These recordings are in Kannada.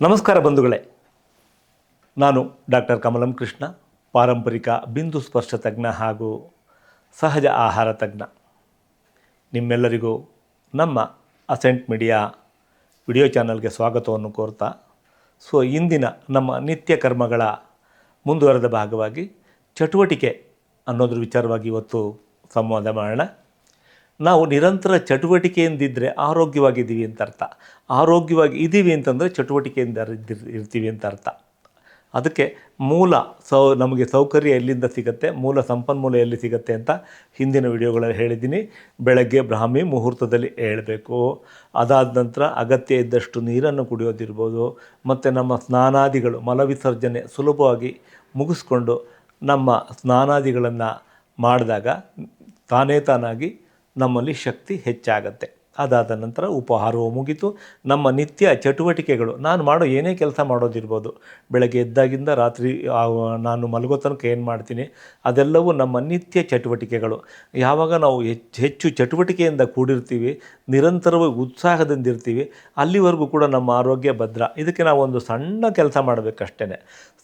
ನಮಸ್ಕಾರ ಬಂಧುಗಳೇ, ನಾನು ಡಾಕ್ಟರ್ ಕಮಲಂ ಕೃಷ್ಣ, ಪಾರಂಪರಿಕ ಬಿಂದು ಸ್ಪರ್ಶ ತಜ್ಞ ಹಾಗೂ ಸಹಜ ಆಹಾರ ತಜ್ಞ. ನಿಮ್ಮೆಲ್ಲರಿಗೂ ನಮ್ಮ ಅಸೆಂಟ್ ಮೀಡಿಯಾ ವಿಡಿಯೋ ಚಾನಲ್ಗೆ ಸ್ವಾಗತವನ್ನು ಕೋರ್ತಾ, ಇಂದಿನ ನಮ್ಮ ನಿತ್ಯ ಕರ್ಮಗಳ ಮುಂದುವರೆದ ಭಾಗವಾಗಿ ಚಟುವಟಿಕೆ ಅನ್ನೋದ್ರ ವಿಚಾರವಾಗಿ ಇವತ್ತು ಸಂವಾದ ಮಾಡೋಣ. ನಾವು ನಿರಂತರ ಚಟುವಟಿಕೆಯಿಂದಿದ್ದರೆ ಆರೋಗ್ಯವಾಗಿದ್ದೀವಿ ಅಂತ ಅರ್ಥ. ಆರೋಗ್ಯವಾಗಿ ಇದ್ದೀವಿ ಅಂತಂದರೆ ಚಟುವಟಿಕೆಯಿಂದ ಇರ್ತೀವಿ ಅಂತ ಅರ್ಥ. ಅದಕ್ಕೆ ನಮಗೆ ಸೌಕರ್ಯ ಎಲ್ಲಿಂದ ಸಿಗುತ್ತೆ, ಮೂಲ ಸಂಪನ್ಮೂಲ ಎಲ್ಲಿ ಸಿಗುತ್ತೆ ಅಂತ ಹಿಂದಿನ ವಿಡಿಯೋಗಳಲ್ಲಿ ಹೇಳಿದ್ದೀನಿ. ಬೆಳಗ್ಗೆ ಬ್ರಾಹ್ಮಿ ಮುಹೂರ್ತದಲ್ಲಿ ಏಳಬೇಕು. ಅದಾದ ನಂತರ ಅಗತ್ಯ ಇದ್ದಷ್ಟು ನೀರನ್ನು ಕುಡಿಯೋದಿರ್ಬೋದು, ಮತ್ತು ನಮ್ಮ ಸ್ನಾನಾದಿಗಳು ಮಲವಿಸರ್ಜನೆ ಸುಲಭವಾಗಿ ಮುಗಿಸ್ಕೊಂಡು ನಮ್ಮ ಸ್ನಾನಾದಿಗಳನ್ನು ಮಾಡಿದಾಗ ತಾನಾಗಿ ನಮ್ಮಲ್ಲಿ ಶಕ್ತಿ ಹೆಚ್ಚಾಗತ್ತೆ. ಅದಾದ ನಂತರ ಉಪಹಾರವು ಮುಗಿತು. ನಮ್ಮ ನಿತ್ಯ ಚಟುವಟಿಕೆಗಳು, ನಾನು ಮಾಡೋ ಏನೇ ಕೆಲಸ ಮಾಡೋದಿರ್ಬೋದು, ಬೆಳಗ್ಗೆ ಎದ್ದಾಗಿಂದ ರಾತ್ರಿ ನಾನು ಮಲಗೋ ತನಕ ಏನು ಮಾಡ್ತೀನಿ ಅದೆಲ್ಲವೂ ನಮ್ಮ ನಿತ್ಯ ಚಟುವಟಿಕೆಗಳು. ಯಾವಾಗ ನಾವು ಹೆಚ್ಚು ಚಟುವಟಿಕೆಯಿಂದ ಕೂಡಿರ್ತೀವಿ, ನಿರಂತರವಾಗಿ ಉತ್ಸಾಹದಿಂದಿರ್ತೀವಿ, ಅಲ್ಲಿವರೆಗೂ ಕೂಡ ನಮ್ಮ ಆರೋಗ್ಯ ಭದ್ರ. ಇದಕ್ಕೆ ನಾವು ಒಂದು ಸಣ್ಣ ಕೆಲಸ ಮಾಡಬೇಕಷ್ಟೇ.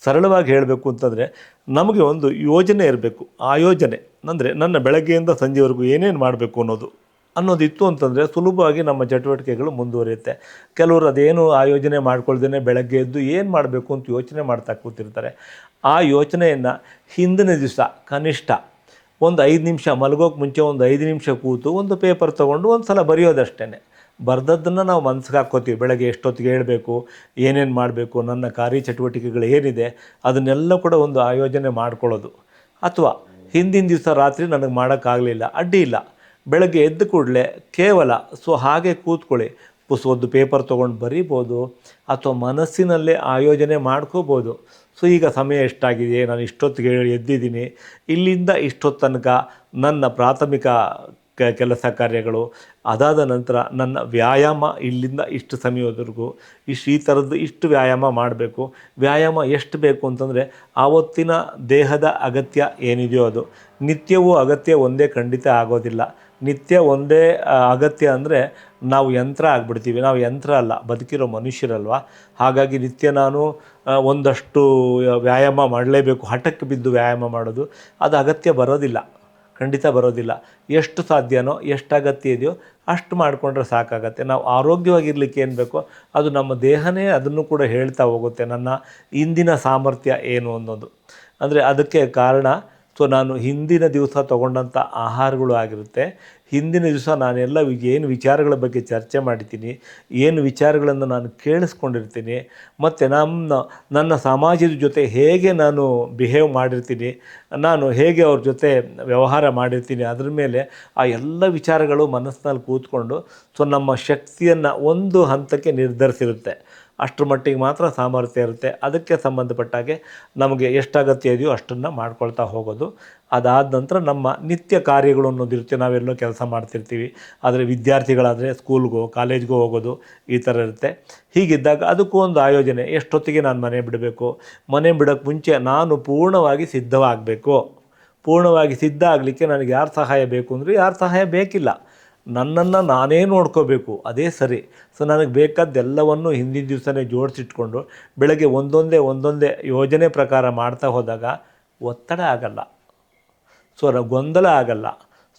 ಸರಳವಾಗಿ ಹೇಳಬೇಕು ಅಂತಂದರೆ, ನಮಗೆ ಒಂದು ಯೋಜನೆ ಇರಬೇಕು. ಆ ಯೋಜನೆ ಅಂದರೆ ನನ್ನ ಬೆಳಗ್ಗೆಯಿಂದ ಸಂಜೆವರೆಗೂ ಏನೇನು ಮಾಡಬೇಕು ಅನ್ನೋದಿತ್ತು ಅಂತಂದರೆ ಸುಲಭವಾಗಿ ನಮ್ಮ ಚಟುವಟಿಕೆಗಳು ಮುಂದುವರಿಯುತ್ತೆ. ಕೆಲವರು ಅದೇನು ಆಯೋಜನೆ ಮಾಡ್ಕೊಳ್ದೇ ಬೆಳಗ್ಗೆ ಎದ್ದು ಏನು ಮಾಡಬೇಕು ಅಂತ ಯೋಚನೆ ಮಾಡ್ತಾ ಕೂತಿರ್ತಾರೆ. ಆ ಯೋಚನೆಯನ್ನು ಹಿಂದಿನ ದಿವಸ ಕನಿಷ್ಠ ಒಂದು 5 ನಿಮಿಷ, ಮಲಗೋಕ್ಕೆ ಮುಂಚೆ ಒಂದು 5 ನಿಮಿಷ ಕೂತು ಒಂದು ಪೇಪರ್ ತೊಗೊಂಡು ಒಂದು ಸಲ ಬರೆಯೋದಷ್ಟೇ. ಬರೆದದ್ದನ್ನು ನಾವು ಮನಸ್ಸಿಗೆ ಹಾಕ್ಕೋತೀವಿ. ಬೆಳಗ್ಗೆ ಎಷ್ಟೊತ್ತಿಗೆ ಹೇಳಬೇಕು, ಏನೇನು ಮಾಡಬೇಕು, ನನ್ನ ಕಾರ್ಯಚಟುವಟಿಕೆಗಳು ಏನಿದೆ ಅದನ್ನೆಲ್ಲ ಕೂಡ ಒಂದು ಆಯೋಜನೆ ಮಾಡ್ಕೊಳ್ಳೋದು. ಅಥವಾ ಹಿಂದಿನ ದಿವಸ ರಾತ್ರಿ ನನಗೆ ಮಾಡೋಕ್ಕಾಗಲಿಲ್ಲ, ಅಡ್ಡಿ ಇಲ್ಲ, ಬೆಳಗ್ಗೆ ಎದ್ದ ಕೂಡಲೇ ಕೇವಲ ಹಾಗೆ ಕೂತ್ಕೊಳ್ಳಿ, ಒಂದು ಪೇಪರ್ ತೊಗೊಂಡು ಬರೀಬೋದು, ಅಥವಾ ಮನಸ್ಸಿನಲ್ಲೇ ಆಯೋಜನೆ ಮಾಡ್ಕೋಬೋದು. ಈಗ ಸಮಯ ಎಷ್ಟಾಗಿದೆ, ನಾನು ಇಷ್ಟೊತ್ತಿಗೆ ಎದ್ದಿದ್ದೀನಿ, ಇಲ್ಲಿಂದ ಇಷ್ಟೊತ್ತು ತನಕ ನನ್ನ ಪ್ರಾಥಮಿಕ ಕೆಲಸ ಕಾರ್ಯಗಳು, ಅದಾದ ನಂತರ ನನ್ನ ವ್ಯಾಯಾಮ ಇಲ್ಲಿಂದ ಇಷ್ಟು ಸಮಯದವರೆಗೂ ಈ ಥರದ್ದು ಇಷ್ಟು ವ್ಯಾಯಾಮ ಮಾಡಬೇಕು. ವ್ಯಾಯಾಮ ಎಷ್ಟು ಬೇಕು ಅಂತಂದರೆ ಆವತ್ತಿನ ದೇಹದ ಅಗತ್ಯ ಏನಿದೆಯೋ ಅದು. ನಿತ್ಯವೂ ಅಗತ್ಯ ಒಂದೇ ಖಂಡಿತ ಆಗೋದಿಲ್ಲ. ನಿತ್ಯ ಒಂದೇ ಅಗತ್ಯ ಅಂದರೆ ನಾವು ಯಂತ್ರ ಆಗಿಬಿಡ್ತೀವಿ. ನಾವು ಯಂತ್ರ ಅಲ್ಲ, ಬದುಕಿರೋ ಮನುಷ್ಯರಲ್ವ. ಹಾಗಾಗಿ ನಿತ್ಯ ನಾನು ಒಂದಷ್ಟು ವ್ಯಾಯಾಮ ಮಾಡಲೇಬೇಕು, ಹಠಕ್ಕೆ ಬಿದ್ದು ವ್ಯಾಯಾಮ ಮಾಡೋದು ಅದು ಅಗತ್ಯ ಬರೋದಿಲ್ಲ, ಖಂಡಿತ ಬರೋದಿಲ್ಲ. ಎಷ್ಟು ಸಾಧ್ಯನೋ, ಎಷ್ಟು ಅಗತ್ಯ ಇದೆಯೋ ಅಷ್ಟು ಮಾಡಿಕೊಂಡ್ರೆ ಸಾಕಾಗತ್ತೆ. ನಾವು ಆರೋಗ್ಯವಾಗಿರಲಿಕ್ಕೆ ಏನು ಬೇಕೋ ಅದು ನಮ್ಮ ದೇಹನೇ ಅದನ್ನು ಕೂಡ ಹೇಳ್ತಾ ಹೋಗುತ್ತೆ, ನನ್ನ ಇಂದಿನ ಸಾಮರ್ಥ್ಯ ಏನು ಅನ್ನೋದು. ಅಂದರೆ ಅದಕ್ಕೆ ಕಾರಣ ನಾನು ಹಿಂದಿನ ದಿವಸ ತೊಗೊಂಡಂಥ ಆಹಾರಗಳು ಆಗಿರುತ್ತೆ. ಹಿಂದಿನ ದಿವಸ ನಾನೆಲ್ಲ ಏನು ವಿಚಾರಗಳ ಬಗ್ಗೆ ಚರ್ಚೆ ಮಾಡಿದ್ದೀನಿ, ಏನು ವಿಚಾರಗಳನ್ನು ನಾನು ಕೇಳಿಸ್ಕೊಂಡಿರ್ತೀನಿ, ಮತ್ತು ನನ್ನ ಸಮಾಜದ ಜೊತೆ ಹೇಗೆ ನಾನು ಬಿಹೇವ್ ಮಾಡಿರ್ತೀನಿ, ನಾನು ಹೇಗೆ ಅವ್ರ ಜೊತೆ ವ್ಯವಹಾರ ಮಾಡಿರ್ತೀನಿ, ಅದ್ರ ಮೇಲೆ ಆ ಎಲ್ಲ ವಿಚಾರಗಳು ಮನಸ್ಸಿನಲ್ಲಿ ಕೂತ್ಕೊಂಡು ನಮ್ಮ ಶಕ್ತಿಯನ್ನು ಒಂದು ಹಂತಕ್ಕೆ ನಿರ್ಧರಿಸಿರುತ್ತೆ. ಅಷ್ಟರ ಮಟ್ಟಿಗೆ ಮಾತ್ರ ಸಾಮರ್ಥ್ಯ ಇರುತ್ತೆ. ಅದಕ್ಕೆ ಸಂಬಂಧಪಟ್ಟಾಗೆ ನಮಗೆ ಎಷ್ಟು ಅಗತ್ಯ ಇದೆಯೋ ಅಷ್ಟನ್ನು ಮಾಡ್ಕೊಳ್ತಾ ಹೋಗೋದು. ಅದಾದ ನಂತರ ನಮ್ಮ ನಿತ್ಯ ಕಾರ್ಯಗಳು ಅನ್ನೋದಿರುತ್ತೆ. ನಾವೆಲ್ಲೋ ಕೆಲಸ ಮಾಡ್ತಿರ್ತೀವಿ, ಆದರೆ ವಿದ್ಯಾರ್ಥಿಗಳಾದರೆ ಸ್ಕೂಲ್ಗೋ ಕಾಲೇಜ್ಗೋ ಹೋಗೋದು ಈ ಥರ ಇರುತ್ತೆ. ಹೀಗಿದ್ದಾಗ ಅದಕ್ಕೂ ಒಂದು ಆಯೋಜನೆ. ಎಷ್ಟೊತ್ತಿಗೆ ನಾನು ಮನೆ ಬಿಡಬೇಕು, ಮನೆ ಬಿಡೋಕ್ಕೆ ಮುಂಚೆ ನಾನು ಪೂರ್ಣವಾಗಿ ಸಿದ್ಧವಾಗಬೇಕು. ಪೂರ್ಣವಾಗಿ ಸಿದ್ಧ ಆಗಲಿಕ್ಕೆ ನನಗೆ ಯಾರು ಸಹಾಯ ಬೇಕು ಅಂದರೆ ಯಾರು ಸಹಾಯ ಬೇಕಿಲ್ಲ, ನನ್ನನ್ನು ನಾನೇ ನೋಡ್ಕೋಬೇಕು, ಅದೇ ಸರಿ. ನನಗೆ ಬೇಕಾದ್ದೆಲ್ಲವನ್ನು ಹಿಂದಿನ ದಿವಸನೇ ಜೋಡಿಸಿಟ್ಕೊಂಡು ಬೆಳಗ್ಗೆ ಒಂದೊಂದೇ ಯೋಜನೆ ಪ್ರಕಾರ ಮಾಡ್ತಾ ಹೋದಾಗ ಒತ್ತಡ ಆಗಲ್ಲ, ಗೊಂದಲ ಆಗಲ್ಲ.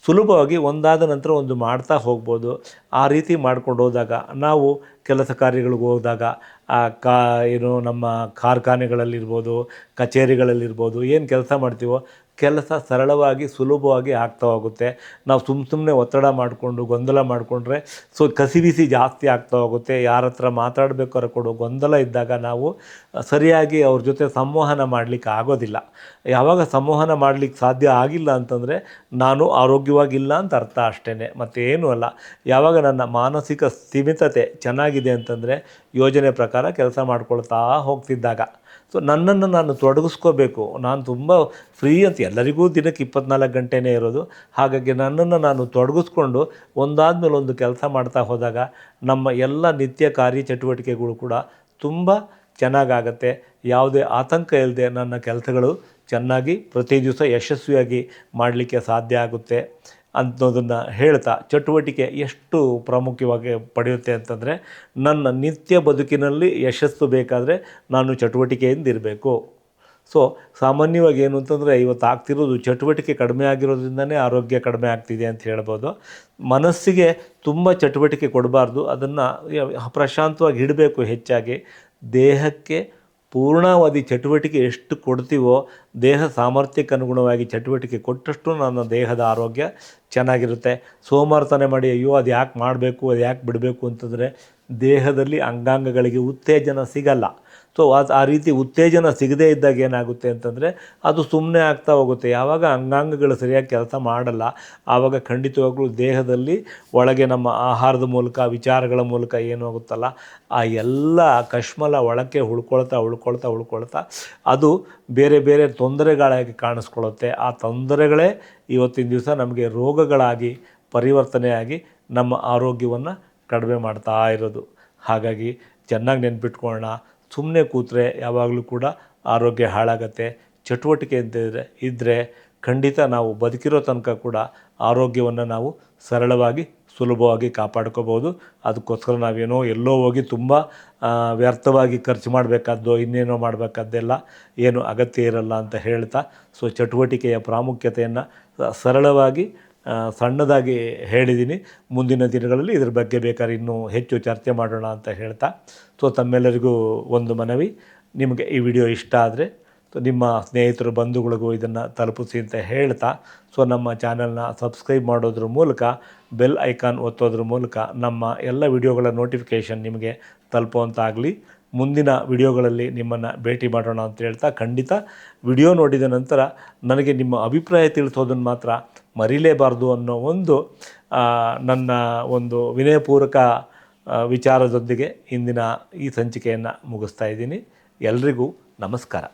ಸುಲಭವಾಗಿ ಒಂದಾದ ನಂತರ ಒಂದು ಮಾಡ್ತಾ ಹೋಗ್ಬೋದು. ಆ ರೀತಿ ಮಾಡ್ಕೊಂಡು ಹೋದಾಗ ನಾವು ಕೆಲಸ ಕಾರ್ಯಗಳಿಗೆ ಹೋದಾಗ ನಮ್ಮ ಕಾರ್ಖಾನೆಗಳಲ್ಲಿರ್ಬೋದು, ಕಚೇರಿಗಳಲ್ಲಿರ್ಬೋದು, ಏನು ಕೆಲಸ ಮಾಡ್ತೀವೋ ಕೆಲಸ ಸರಳವಾಗಿ ಸುಲಭವಾಗಿ ಆಗ್ತಾ ಹೋಗುತ್ತೆ. ನಾವು ಸುಮ್ಮನೆ ಒತ್ತಡ ಮಾಡಿಕೊಂಡು ಗೊಂದಲ ಮಾಡಿಕೊಂಡ್ರೆ ಕಸಿವಿಸಿ ಜಾಸ್ತಿ ಆಗ್ತಾ ಹೋಗುತ್ತೆ. ಯಾರ ಹತ್ರ ಮಾತಾಡಬೇಕಾದ್ರೆ ಕೊಡೋ ಗೊಂದಲ ಇದ್ದಾಗ ನಾವು ಸರಿಯಾಗಿ ಅವ್ರ ಜೊತೆ ಸಂವಹನ ಮಾಡಲಿಕ್ಕೆ ಆಗೋದಿಲ್ಲ. ಯಾವಾಗ ಸಂವಹನ ಮಾಡಲಿಕ್ಕೆ ಸಾಧ್ಯ ಆಗಿಲ್ಲ ಅಂತಂದರೆ ನಾನು ಆರೋಗ್ಯವಾಗಿಲ್ಲ ಅಂತ ಅರ್ಥ ಅಷ್ಟೇ, ಮತ್ತೇನೂ ಅಲ್ಲ. ಯಾವಾಗ ನನ್ನ ಮಾನಸಿಕ ಸ್ಥಿಮಿತತೆ ಚೆನ್ನಾಗಿದೆ ಅಂತಂದರೆ ಯೋಜನೆ ಪ್ರಕಾರ ಕೆಲಸ ಮಾಡ್ಕೊಳ್ತಾ ಹೋಗ್ತಿದ್ದಾಗ ನನ್ನನ್ನು ನಾನು ತೊಡಗಿಸ್ಕೋಬೇಕು. ನಾನು ತುಂಬ ಫ್ರೀ ಅಂತ, ಎಲ್ಲರಿಗೂ ದಿನಕ್ಕೆ 24 ಗಂಟೆನೇ ಇರೋದು. ಹಾಗಾಗಿ ನನ್ನನ್ನು ನಾನು ತೊಡಗಿಸ್ಕೊಂಡು ಒಂದಾದ್ಮೇಲೆ ಒಂದು ಕೆಲಸ ಮಾಡ್ತಾ ಹೋದಾಗ ನಮ್ಮ ಎಲ್ಲ ನಿತ್ಯ ಕಾರ್ಯಚಟುವಟಿಕೆಗಳು ಕೂಡ ತುಂಬ ಚೆನ್ನಾಗಾಗತ್ತೆ. ಯಾವುದೇ ಆತಂಕ ಇಲ್ಲದೆ ನನ್ನ ಕೆಲಸಗಳು ಚೆನ್ನಾಗಿ ಪ್ರತಿ ದಿವಸ ಯಶಸ್ವಿಯಾಗಿ ಮಾಡಲಿಕ್ಕೆ ಸಾಧ್ಯ ಆಗುತ್ತೆ. ಅನ್ನೋದನ್ನು ಹೇಳ್ತಾ, ಚಟುವಟಿಕೆ ಎಷ್ಟು ಪ್ರಾಮುಖ್ಯವಾಗಿ ಪಡೆಯುತ್ತೆ ಅಂತಂದರೆ, ನನ್ನ ನಿತ್ಯ ಬದುಕಿನಲ್ಲಿ ಯಶಸ್ಸು ಬೇಕಾದರೆ ನಾನು ಚಟುವಟಿಕೆಯಿಂದ ಇರಬೇಕು. ಸೊ ಸಾಮಾನ್ಯವಾಗಿ ಏನು ಅಂತಂದರೆ, ಇವತ್ತು ಆಗ್ತಿರೋದು ಚಟುವಟಿಕೆ ಕಡಿಮೆ ಆಗಿರೋದ್ರಿಂದನೇ ಆರೋಗ್ಯ ಕಡಿಮೆ ಆಗ್ತಿದೆ ಅಂತ ಹೇಳ್ಬೋದು. ಮನಸ್ಸಿಗೆ ತುಂಬ ಚಟುವಟಿಕೆ ಕೊಡಬಾರ್ದು, ಅದನ್ನು ಪ್ರಶಾಂತವಾಗಿ ಇಡಬೇಕು. ಹೆಚ್ಚಾಗಿ ದೇಹಕ್ಕೆ ಪೂರ್ಣಾವಧಿ ಚಟುವಟಿಕೆ ಎಷ್ಟು ಕೊಡ್ತೀವೋ, ದೇಹ ಸಾಮರ್ಥ್ಯಕ್ಕೆ ಅನುಗುಣವಾಗಿ ಚಟುವಟಿಕೆ ಕೊಟ್ಟಷ್ಟು ನನ್ನ ದೇಹದ ಆರೋಗ್ಯ ಚೆನ್ನಾಗಿರುತ್ತೆ. ಸೋಮಾರ್ತನೆ ಮಾಡಿ ಅಯ್ಯೋ ಅದು ಯಾಕೆ ಮಾಡಬೇಕು, ಅದು ಯಾಕೆ ಬಿಡಬೇಕು ಅಂತಂದರೆ ದೇಹದಲ್ಲಿ ಅಂಗಾಂಗಗಳಿಗೆ ಉತ್ತೇಜನ ಸಿಗಲ್ಲ. ಸೊ ಆ ರೀತಿ ಉತ್ತೇಜನ ಸಿಗದೇ ಇದ್ದಾಗ ಏನಾಗುತ್ತೆ ಅಂತಂದರೆ ಅದು ಸುಮ್ಮನೆ ಆಗ್ತಾ ಹೋಗುತ್ತೆ. ಯಾವಾಗ ಅಂಗಾಂಗಗಳು ಸರಿಯಾಗಿ ಕೆಲಸ ಮಾಡಲ್ಲ, ಆವಾಗ ಖಂಡಿತವಾಗ್ಲೂ ದೇಹದಲ್ಲಿ ಒಳಗೆ ನಮ್ಮ ಆಹಾರದ ಮೂಲಕ, ವಿಚಾರಗಳ ಮೂಲಕ ಏನು ಆಗುತ್ತಲ್ಲ, ಆ ಎಲ್ಲ ಕಶ್ಮಲ ಒಳಕ್ಕೆ ಉಳ್ಕೊಳ್ತಾ ಅದು ಬೇರೆ ಬೇರೆ ತೊಂದರೆಗಳಾಗಿ ಕಾಣಿಸ್ಕೊಳ್ಳುತ್ತೆ. ಆ ತೊಂದರೆಗಳೇ ಇವತ್ತಿನ ದಿವಸ ನಮಗೆ ರೋಗಗಳಾಗಿ ಪರಿವರ್ತನೆಯಾಗಿ ನಮ್ಮ ಆರೋಗ್ಯವನ್ನು ಕಡಿಮೆ ಮಾಡ್ತಾ ಇರೋದು. ಹಾಗಾಗಿ ಚೆನ್ನಾಗಿ ನೆನ್ಪಿಟ್ಕೊಳ್ಳೋಣ. ಸುಮ್ಮನೆ ಕೂತ್ರೆ ಯಾವಾಗಲೂ ಕೂಡ ಆರೋಗ್ಯ ಹಾಳಾಗತ್ತೆ. ಚಟುವಟಿಕೆ ಇದ್ದರೆ ಖಂಡಿತ ನಾವು ಬದುಕಿರೋ ತನಕ ಕೂಡ ಆರೋಗ್ಯವನ್ನು ನಾವು ಸರಳವಾಗಿ ಸುಲಭವಾಗಿ ಕಾಪಾಡ್ಕೋಬೋದು. ಅದಕ್ಕೋಸ್ಕರ ನಾವೇನೋ ಎಲ್ಲೋ ಹೋಗಿ ತುಂಬ ವ್ಯರ್ಥವಾಗಿ ಖರ್ಚು ಮಾಡಬೇಕಾದ್ದೋ ಇನ್ನೇನೋ ಮಾಡಬೇಕಾದ್ದೆಲ್ಲ ಏನು ಅಗತ್ಯ ಇರಲ್ಲ ಅಂತ ಹೇಳ್ತಾ, ಸೊ ಚಟುವಟಿಕೆಯ ಪ್ರಾಮುಖ್ಯತೆಯನ್ನು ಸರಳವಾಗಿ ಸಣ್ಣದಾಗಿ ಹೇಳಿದ್ದೀನಿ. ಮುಂದಿನ ದಿನಗಳಲ್ಲಿ ಇದ್ರ ಬಗ್ಗೆ ಬೇಕಾದ್ರೆ ಇನ್ನೂ ಹೆಚ್ಚು ಚರ್ಚೆ ಮಾಡೋಣ ಅಂತ ಹೇಳ್ತಾ, ಸೊ ತಮ್ಮೆಲ್ಲರಿಗೂ ಒಂದು ಮನವಿ, ನಿಮಗೆ ಈ ವಿಡಿಯೋ ಇಷ್ಟ ಆದರೆ ನಿಮ್ಮ ಸ್ನೇಹಿತರು ಬಂಧುಗಳಿಗೂ ಇದನ್ನು ತಲುಪಿಸಿ ಅಂತ ಹೇಳ್ತಾ, ಸೊ ನಮ್ಮ ಚಾನಲ್ನ ಸಬ್ಸ್ಕ್ರೈಬ್ ಮಾಡೋದ್ರ ಮೂಲಕ, ಬೆಲ್ ಐಕಾನ್ ಒತ್ತೋದ್ರ ಮೂಲಕ ನಮ್ಮ ಎಲ್ಲ ವಿಡಿಯೋಗಳ ನೋಟಿಫಿಕೇಷನ್ ನಿಮಗೆ ತಲುಪುವಂತಾಗಲಿ. ಮುಂದಿನ ವಿಡಿಯೋಗಳಲ್ಲಿ ನಿಮ್ಮನ್ನು ಭೇಟಿ ಮಾಡೋಣ ಅಂತ ಹೇಳ್ತಾ, ಖಂಡಿತ ವಿಡಿಯೋ ನೋಡಿದ ನಂತರ ನನಗೆ ನಿಮ್ಮ ಅಭಿಪ್ರಾಯ ತಿಳಿಸೋದನ್ನು ಮಾತ್ರ ಮರಿಲೇಬಾರ್ದು ಅನ್ನೋ ಒಂದು ನನ್ನ ಒಂದು ವಿನಯಪೂರ್ವಕ ವಿಚಾರದೊಂದಿಗೆ ಇಂದಿನ ಈ ಸಂಚಿಕೆಯನ್ನು ಮುಗಿಸ್ತಾ ಇದ್ದೀನಿ. ಎಲ್ರಿಗೂ ನಮಸ್ಕಾರ.